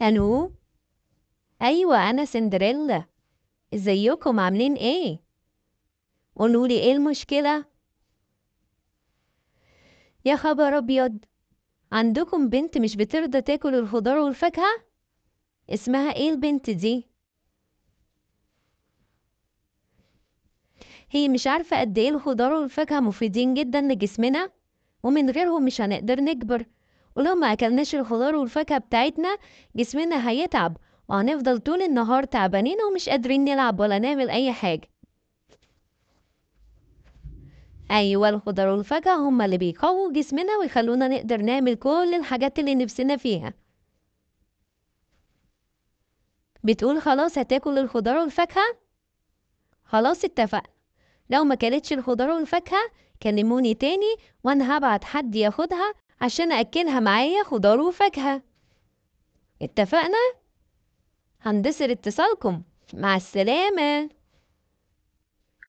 ألو. أيوة أنا سندريلا. ازيكم عاملين ايه؟ قولولي ايه المشكلة؟ يا خبر أبيض، عندكم بنت مش بترضى تاكل الخضار والفاكهة؟ اسمها ايه البنت دي؟ هي مش عارفة قد ايه الخضار والفاكهة مفيدين جدا لجسمنا، ومن غيرهم مش هنقدر نكبر، ولو ما أكلناش الخضار والفاكهة بتاعتنا جسمنا هيتعب، وهنفضل طول النهار تعبانين ومش قادرين نلعب ولا نعمل أي حاجة. أيوة الخضار والفاكهة هما اللي بيقووا جسمنا ويخلونا نقدر نعمل كل الحاجات اللي نفسنا فيها. بتقول خلاص هتاكل الخضار والفاكهة؟ خلاص اتفقنا. لو ما كلتش الخضار والفاكهة كلموني تاني، وانا هبعت حد ياخدها عشان أأكلها معايا خضار وفاكهة. اتفقنا؟ هندسر اتصالكم. مع السلامة.